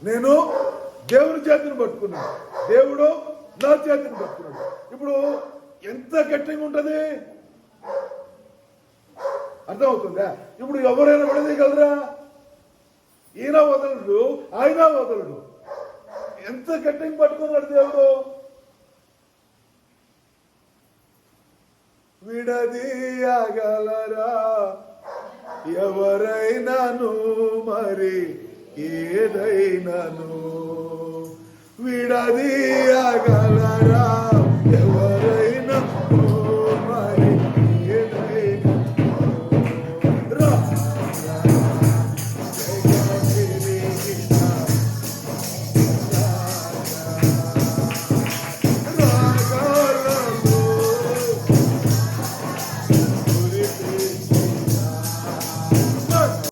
నేను దేవుని చేతిని పట్టుకున్నాను, దేవుడు నా చేతిని పట్టుకున్నాడు. ఇప్పుడు ఎంత గట్టిగా ఉంటది అర్థమవుతుందా? ఇప్పుడు ఎవరైనా విడదీయగలరా? ఈయన వదలడు, ఆయన వదలడు. ఎంత గట్టిగా పట్టుకున్నాడు దేవుడు. విడదీయగలరా ఎవరైనాను, మరి ఏదైనాను విడదీయగలరా?